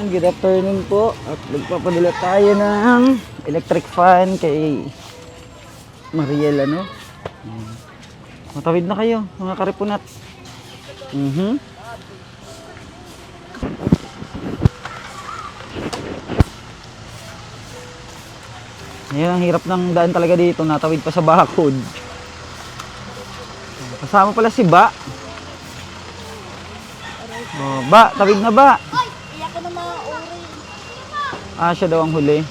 Good afternoon po. At nagpapadala tayo ng electric fan kay Mariel, ano? Matawid na kayo, mga karipunat. Ayan, ang hirap ng daan talaga dito. Natawid pa sa bakod. Kasama pala si Ba. Oh, Ba, tawid na Ba. Ay, iyak ko na mga uri. Ah, siya daw ang huli.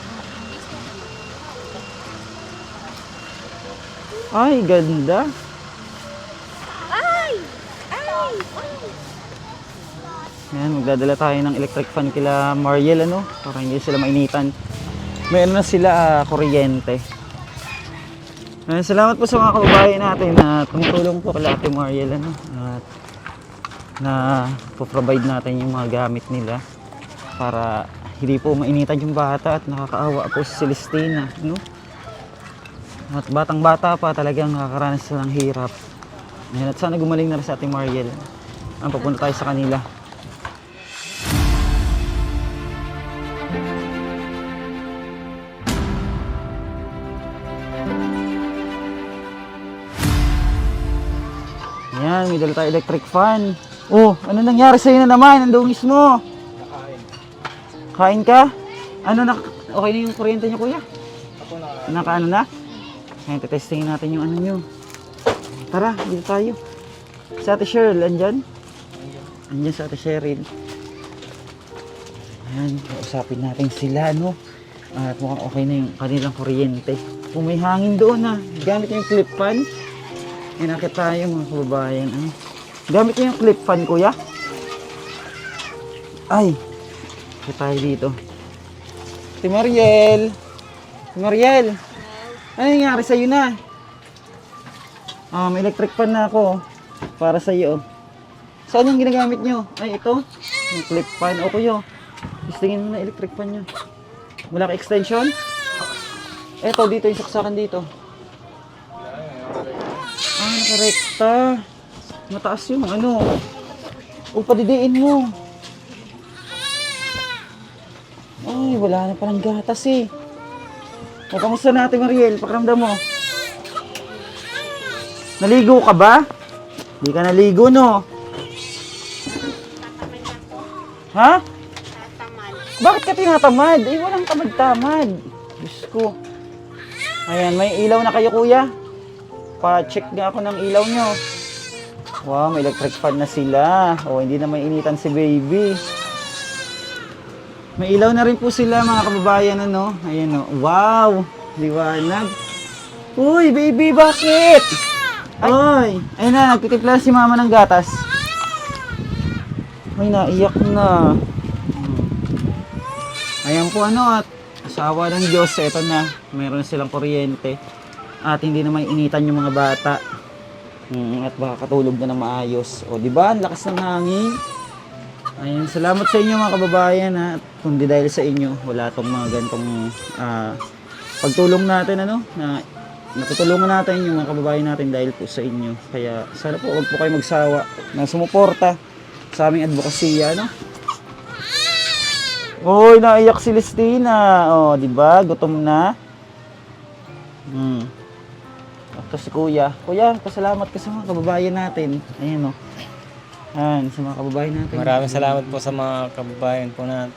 Ay, ganda. Ay! Ay! Ayan, magdadala tayo ng electric fan kila Mariel, ano? Para hindi sila mainitan. May ano na sila, kuryente. Ayan, salamat po sa mga kababayan natin na tumutulong po kila Ate Mariel, ano? At na po-provide natin yung mga gamit nila para hindi po mainitan yung bata at nakakaawa po si Celestina, no? At batang-bata pa talagang nakakaranas ng hirap. Ayan, at sana gumaling na rin sa Ate Mariel. Papunta tayo sa kanila. Ayan, may dala tayo electric fan. Oh, ano nangyari sa'yo na naman? Ang dungis mo. Kain ka? Ano na? Okay na yung kuryente niyo, kuya? Ako na. Nakaano na? Ngayon, testingin natin yung ano nyo. Tara, dito tayo. Si Ate Cheryl, andyan? Andyan si Ate Cheryl. Ayan, kausapin natin sila, no? At mukhang okay na yung kanilang kuryente. Kung may hangin doon, ha? Gamit yung clip fan. Inakit tayo, mga kababayan. Gamit yung clip fan, kuya? Ay! Inakit tayo dito. Si Mariel! Si Mariel! Ano nangyari sa'yo na? May electric fan na ako. Para sa'yo. Saan yung ginagamit nyo? Ay, ito. Yung clip fan. O kuya. Istingin mo na electric fan nyo. Wala ka extension? Eto, dito yung saksakan dito. Nakarekta. Mataas yung ano. O, padidiin mo. Ay, wala na palang gatas eh. O, kamusta natin, Mariel? Pakiramdam mo. Naligo ka ba? Hindi ka naligo, no? Ha? Tatamad. Bakit ka tinatamad? Eh, walang tamad-tamad. Diyos ko. Ayan, may ilaw na kayo, kuya. Pa-check nga ako ng ilaw nyo. Wow, may electric fan na sila. O, hindi na may initan si baby. May ilaw na rin po sila, mga kababayan, ano? Ayan, o. Wow! Liwanag. Uy, baby, bakit? Ay, ayun na, nagtitimpla si mama ng gatas. Ay, naiyak na. Ayan po, ano, at asawa ng Diyos, eto na. Meron na silang kuryente. At hindi na may initan yung mga bata. At makakatulog na ng maayos. O, di ba? Ang lakas ng hangin. Ayun, salamat sa inyo, mga kababayan, ha. At kung di dahil sa inyo, wala tong mga gantong pagtulong natin, ano, na natutulungan natin yung mga kababayan natin dahil po sa inyo. Kaya sana po huwag po kayo magsawa na sumuporta sa aming advokasya, no? Oy, naiyak si Celestina. Oh, di ba? Gutom na. Ito si Kuya. Kuya, pasalamat ka sa mga kababayan natin. Ayan, oh. Ayan, sa mga kababayan natin. Maraming salamat po sa mga kababayan po na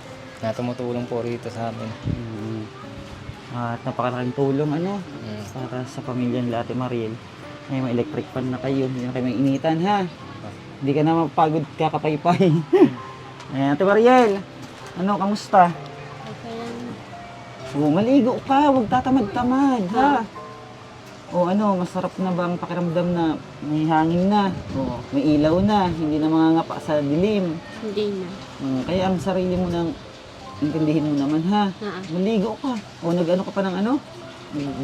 tumutulong po rito sa amin. At napakalaking tulong, ano, para sa pamilya nila Ate Mariel. Ay, may electric fan na kayo. Hindi na kayo may initan, ha? Hindi ka na mapagod kakapaypay. Ayan, Ate Mariel. Ano, kamusta? Okay lang. O, maligo ka. Huwag tatamad-tamad, ha? O, ano, masarap na ba ang pakiramdam na may hangin na? O, may ilaw na. Hindi na mangangapa sa dilim. Hindi na. Kaya ang sarili mo nang intindihin mo naman, ha? Maligo ka. O, nag-ano ka pa ng ano?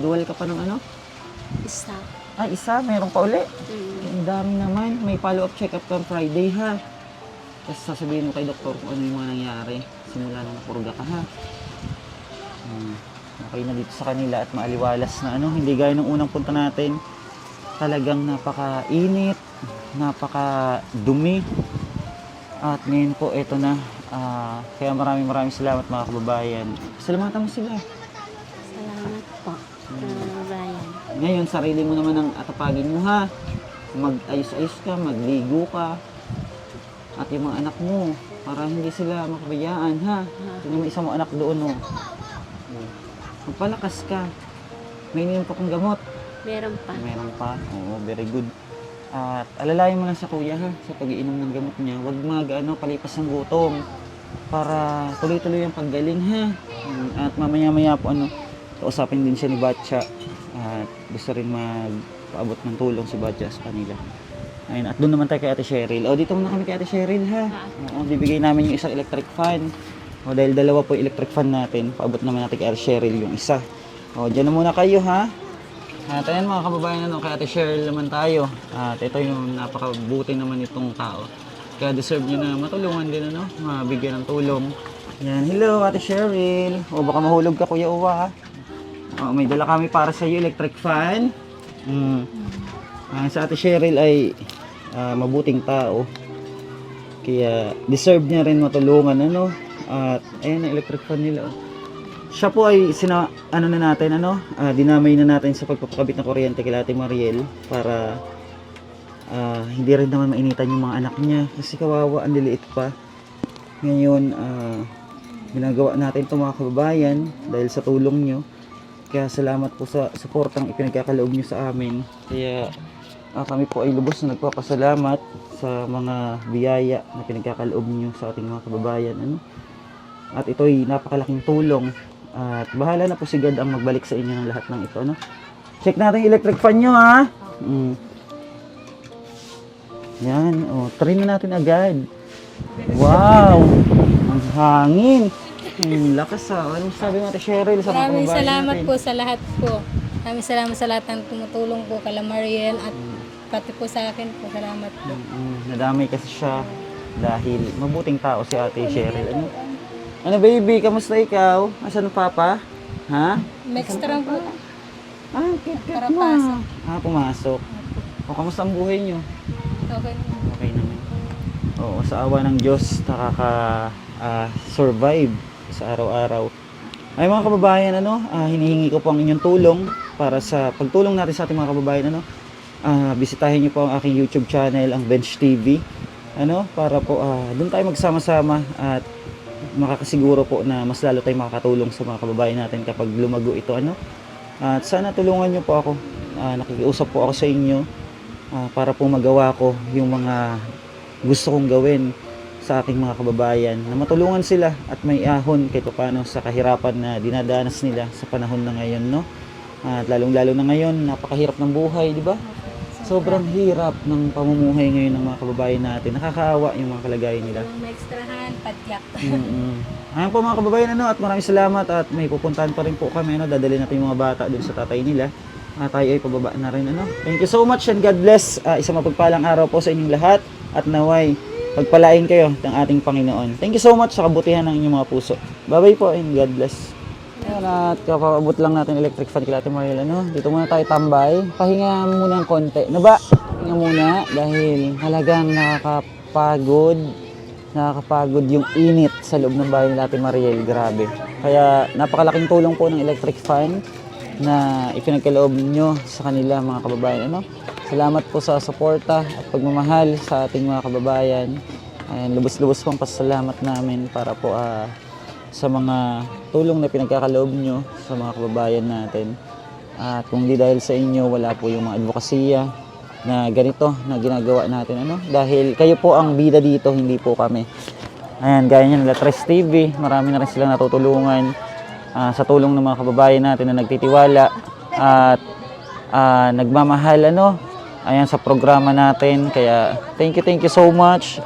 Dual ka pa ng ano? Isa. Ay, isa. Mayroon pa uli. Ang dami naman. May follow-up check-up on Friday, ha? Tapos sasabihin mo kay doktor kung ano yung mga nangyari. Simula na napurga ka, ha? Okay na dito sa kanila at maaliwalas na ano. Hindi gaya ng unang punta natin. Talagang napaka-init. Napaka-dumi. At ngayon po, eto na. Kaya maraming salamat mga kababayan. Salamatan mo sila. Salamat po. Brian. Ngayon, sarili mo naman ang atapagin mo ha. Mag-ayos-ayos ka, magligo ka. At yung mga anak mo, para hindi sila makabayaan ha. Tingnan mo isa mo anak doon oh. Magpalakas ka. May ininom pa kong gamot. Meron pa. Meron pa. Oo, very good. At alalayan mo lang sa kuya ha, sa pag-iinom ng gamot niya. Huwag palipas ng gutom. Para tuloy-tuloy ang paggaling ha. At mamaya-maya po kausapin din siya ni Batcha. At gusto rin magpaabot ng tulong si Batcha sa kanila. Ayun, at doon naman tayo kay Ate Cheryl. O, dito muna kami kay Ate Cheryl ha. Oo, bibigay namin yung isang electric fan. O, dahil dalawa po yung electric fan natin, paabot naman natin kay Ate Cheryl yung isa. O, dyan na muna kayo ha. At ayan mga kababayan, kay Ate Cheryl naman tayo. At ito yung napakabuti naman itong tao. Kaya deserve nyo na matulungan din, mabigyan ng tulong. Yan, hello Ate Cheryl. O, baka mahulog ka Kuya Uwa ha. O, may dala kami para sa iyo, electric fan. Sa Ate Cheryl ay mabuting tao. Kaya deserve niya rin matulungan, At ayan ang electric fan nila. Siya po ay dinamay na natin sa pagpapakabit ng kuryente kay Ate Mariel para hindi rin naman mainitan yung mga anak niya kasi kawawa, ang liliit pa. Ngayon, ginagawa natin ito mga kababayan dahil sa tulong nyo. Kaya salamat po sa suportang ipinagkakaloob nyo sa amin. Kaya kami po ay lubos na nagpapasalamat sa mga biyaya na pinagkakaloob nyo sa ating mga kababayan. At ito'y napakalaking tulong. At bahala na po si God ang magbalik sa inyo ng lahat ng ito. Check natin yung electric fan nyo ha. Yan. Try na natin agad. Wow! Ang hangin. Lakas ha. Anong sabi mo Ate Cheryl sa mga Maraming kababayan salamat natin? po sa lahat po. Maraming salamat sa lahat ng tumutulong po kala Mariel at pati po sa akin po. Salamat po. Nadamay kasi siya dahil mabuting tao si Ate Cheryl. Ano baby, kamusta ikaw? Asan ang papa? Ha? Extra po. Kit Para mo. pasok. Pumasok. Kamusta ang buhay nyo? Okay. Okay naman. Oo, sa awa ng Diyos, nakaka-survive sa araw-araw. Ay mga kababayan, hinihingi ko po ang inyong tulong para sa pagtulong natin sa ating mga kababayan, bisitahin niyo po ang aking YouTube channel, ang Bench TV. Para po doon tayo magsama-sama at makakasiguro po na mas lalo tayong makakatulong sa mga kababayan natin kapag lumago ito, At sana tulungan niyo po ako. Nakikiusap po ako sa inyo para po magawa ko yung mga gusto kong gawin sa ating mga kababayan na matulungan sila at may ahon kahit paano sa kahirapan na dinadanas nila sa panahon na ngayon, At lalong-lalo na ngayon, napakahirap ng buhay, di ba? Sobrang hirap ng pamumuhay ngayon ng mga kababayan natin. Nakakaawa yung mga kalagayan nila. May extrahan, padyak. Ayan po mga kababayan, at maraming salamat at may pupuntahan pa rin po kami, dadalhin natin yung mga bata dun sa tatay nila. Tayo ay pababa na rin, Thank you so much and God bless. Isang mapagpalang araw po sa inyong lahat at naway pagpalain kayo ng ating Panginoon. Thank you so much sa kabutihan ng inyong mga puso. Bye-bye po and God bless. Ayan, at kapaabot lang natin electric fan kay Ate Mariel, Dito muna tayo tambay. Pahinga muna ng konti. Pahinga muna dahil halagang nakakapagod yung init sa loob ng bahay ni Ate Mariel. Grabe. Kaya napakalaking tulong po ng electric fan na ipinagkaloob nyo sa kanila mga kababayan. Salamat po sa suporta at pagmamahal sa ating mga kababayan. Ayan, lubos-lubos pong pasalamat namin para po sa mga tulong na pinagkakaloob nyo sa mga kababayan natin. At kung di dahil sa inyo, wala po yung mga advokasya na ganito na ginagawa natin. Dahil kayo po ang bida dito, hindi po kami. Ayan, gaya nyo nila Tres TV, marami na rin silang natutulungan sa tulong ng mga kababayan natin na nagtitiwala at nagmamahal ayan sa programa natin. Kaya thank you so much.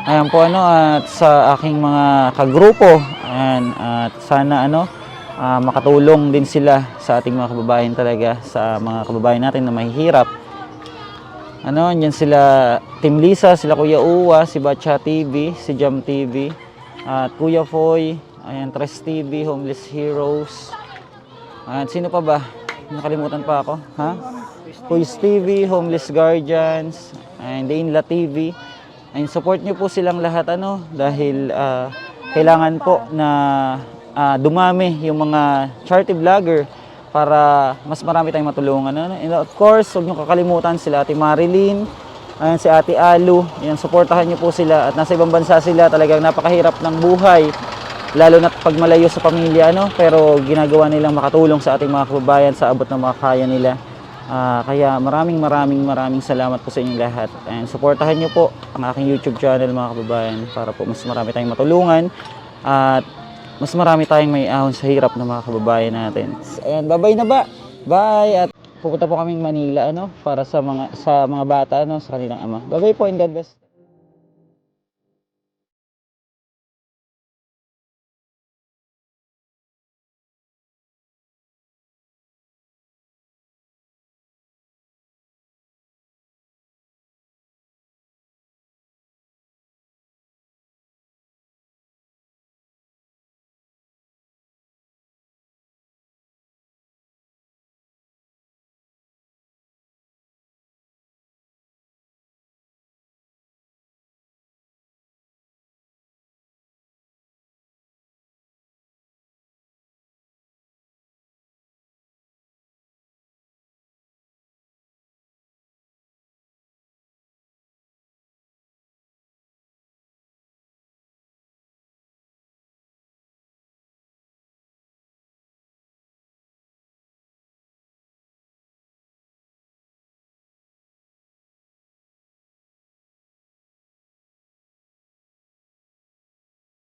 Ayan po at sa aking mga kagrupo, ayan, at sana makatulong din sila sa ating mga kababayan talaga, sa mga kababayan natin na mahihirap. Andyan sila Team Lisa, sila Kuya Uwa, si Batcha TV, si Jam TV, at Kuya Foy, ayan, Tres TV, Homeless Heroes. At sino pa ba? Nakalimutan pa ako, ha? Kuis TV, Homeless Guardians, and Dainla TV. Ayun, support niyo po silang lahat ano dahil kailangan po na dumami yung mga charity vlogger para mas marami tayong matulungan. Ano? And of course, huwag niyo kakalimutan sila Ate Marilyn, ayan, si Ate Alu. Yan, suportahan niyo po sila at nasa ibang bansa sila, talagang napakahirap ng buhay. Lalo na pag malayo sa pamilya, ano? Pero ginagawa nilang makatulong sa ating mga kababayan sa abot ng mga kaya nila. Kaya maraming salamat po sa inyong lahat. And supportahan niyo po ang aking YouTube channel mga kababayan para po mas marami tayong matulungan at mas marami tayong may ahon sa hirap ng mga kababayan natin. Ayan, bye-bye na ba? Bye! At pupunta po kaming Manila ano para sa mga bata ano sa kanilang ama. Bye-bye po and God bless.